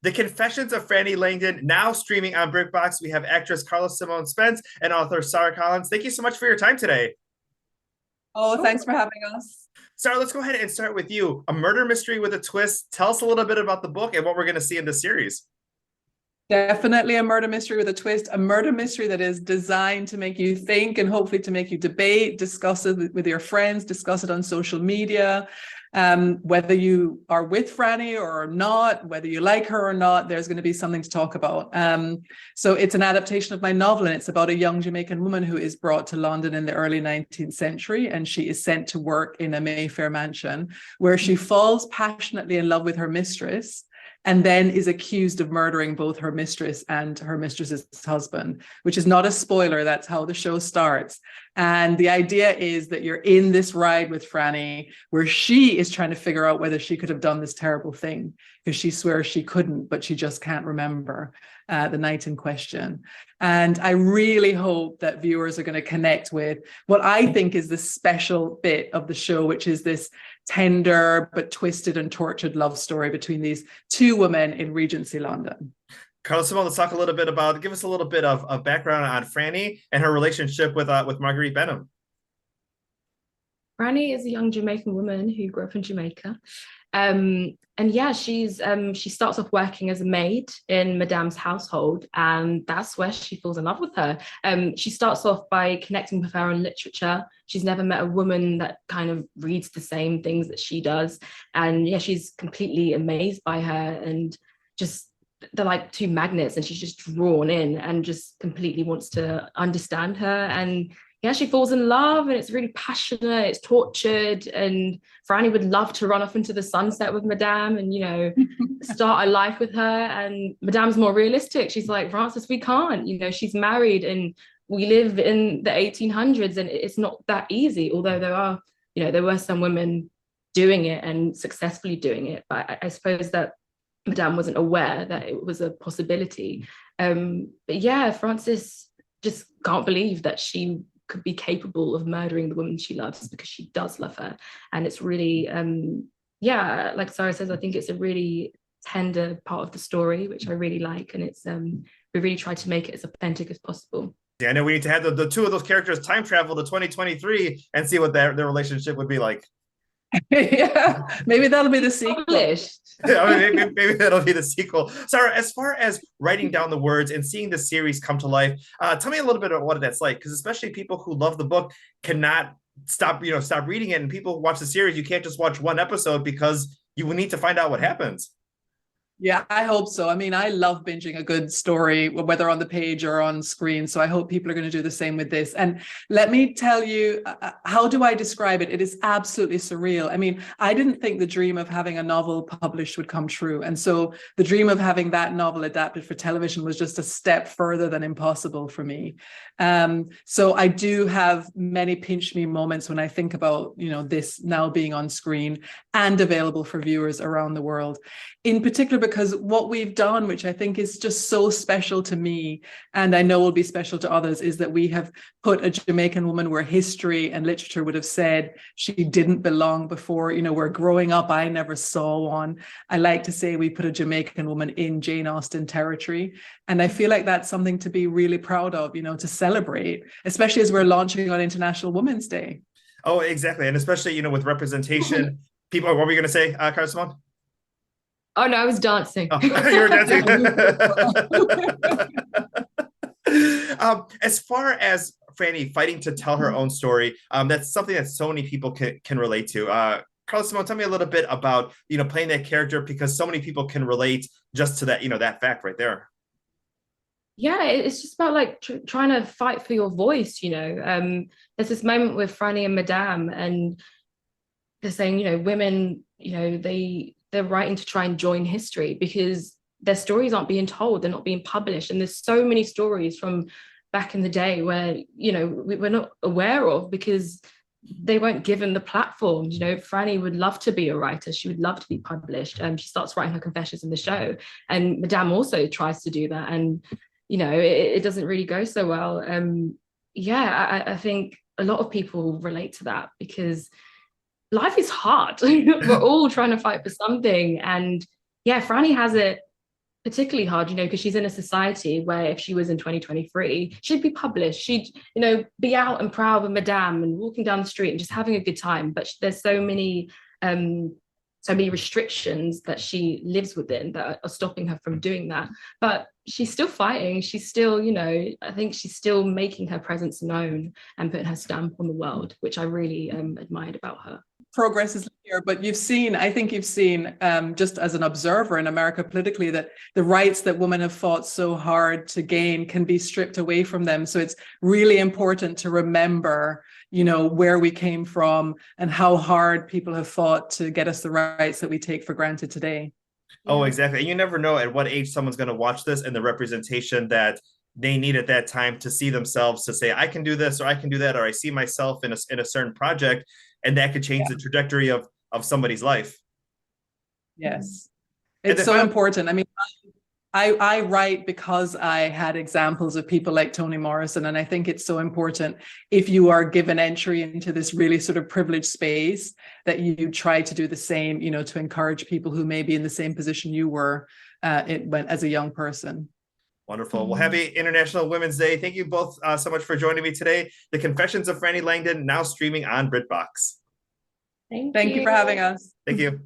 The Confessions of Frannie Langton, now streaming on Britbox. We have actress Karla-Simone Spence and author Sara. Thank you so much for your time today. Oh, thanks for having us. Sara, let's go ahead and start with you. A murder mystery with a twist. Tell us a little bit about the book and what we're going to see in the series. Definitely a murder mystery with a twist, a murder mystery that is designed to make you think and hopefully to make you debate, discuss it with your friends, discuss it on social media. Whether you are with Frannie or not, whether you like her or not, there's going to be something to talk about. So it's an adaptation of my novel, and it's about a young Jamaican woman who is brought to London in the early 19th century, and she is sent to work in a Mayfair mansion where she falls passionately in love with her mistress, and then is accused of murdering both her mistress and her mistress's husband, which is not a spoiler. That's how the show starts. And the idea is that you're in this ride with Frannie, where she is trying to figure out whether she could have done this terrible thing, because she swears she couldn't, but she just can't remember the night in question. And I really hope that viewers are going to connect with what I think is the special bit of the show, which is this tender but twisted and tortured love story between these two women in Regency London. Karla-Simone, let's talk a little bit about, give us a little bit of background on Frannie and her relationship with Marguerite Benham. Frannie is a young Jamaican woman who grew up in Jamaica. And yeah, she starts off working as a maid in Madame's household, and that's where she falls in love with her. She starts off by connecting with her on literature. She's never met a woman that kind of reads the same things that she does. And yeah, she's completely amazed by her, and just they're like two magnets, and she's just drawn in and just completely wants to understand her. And yeah, she falls in love, and it's really passionate, it's tortured, and Frannie would love to run off into the sunset with Madame and, you know, start a life with her. And Madame's more realistic. She's like, Francis, we can't, you know, she's married and we live in the 1800s, and it's not that easy. Although there are, you know, there were some women doing it and successfully doing it. But I suppose that Madame wasn't aware that it was a possibility. But yeah, Frances just can't believe that she could be capable of murdering the woman she loves, because she does love her. And it's really, yeah, like Sara says, I think it's a really tender part of the story, which I really like. And it's, we really try to make it as authentic as possible. Yeah, I know we need to have the two of those characters time travel to 2023 and see what their relationship would be like. Yeah, maybe that'll be the sequel. Maybe that'll be the sequel. Sara, as far as writing down the words and seeing the series come to life, tell me a little bit about what that's like, because especially people who love the book cannot stop reading it, and people who watch the series, you can't just watch one episode because you will need to find out what happens. Yeah, I hope so. I mean, I love binging a good story, whether on the page or on screen. So I hope people are going to do the same with this. And let me tell you, how do I describe it? It is absolutely surreal. I mean, I didn't think the dream of having a novel published would come true. And so the dream of having that novel adapted for television was just a step further than impossible for me. So I do have many pinch me moments when I think about, you know, this now being on screen and available for viewers around the world. In particular, because what we've done, which I think is just so special to me, and I know will be special to others, is that we have put a Jamaican woman where history and literature would have said she didn't belong before. You know, where growing up, I never saw one. I like to say we put a Jamaican woman in Jane Austen territory. And I feel like that's something to be really proud of, you know, to celebrate, especially as we're launching on International Women's Day. Oh, exactly. And especially, you know, with representation, people, what were you going to say, Karla-Simone? Oh no, I was dancing. Oh, you were dancing. As far as Frannie fighting to tell her own story, that's something that so many people can relate to. Karla-Simone, tell me a little bit about, you know, playing that character, because so many people can relate just to that, you know, that fact right there. Yeah, it's just about like trying to fight for your voice, you know. There's this moment with Frannie and Madame, and they're saying, you know, women, you know, they're writing to try and join history because their stories aren't being told, they're not being published. And there's so many stories from back in the day where, you know, we're not aware of because they weren't given the platform. You know, Frannie would love to be a writer. She would love to be published. She starts writing her confessions in the show. And Madame also tries to do that. And, you know, it doesn't really go so well. Yeah, I think a lot of people relate to that because life is hard. We're all trying to fight for something. And yeah, Frannie has it particularly hard, you know, because she's in a society where if she was in 2023, she'd be published. She'd, you know, be out and proud with Madame and walking down the street and just having a good time. But there's so many restrictions that she lives within that are stopping her from doing that. But she's still fighting. She's still, you know, I think she's still making her presence known and putting her stamp on the world, which I really admired about her. Progress is linear, but I think you've seen, just as an observer in America politically, that the rights that women have fought so hard to gain can be stripped away from them. So it's really important to remember, you know, where we came from and how hard people have fought to get us the rights that we take for granted today. Oh, exactly. And you never know at what age someone's going to watch this and the representation that they need at that time to see themselves, to say, I can do this or I can do that, or I see myself in a certain project, and that could change the trajectory of somebody's life. Yes. It's so important. I mean, I write because I had examples of people like Toni Morrison, and I think it's so important, if you are given entry into this really sort of privileged space, that you try to do the same, you know, to encourage people who may be in the same position you were as a young person. Wonderful. Well, happy International Women's Day. Thank you both so much for joining me today. The Confessions of Frannie Langton, now streaming on Britbox. Thank you for having us. Thank you.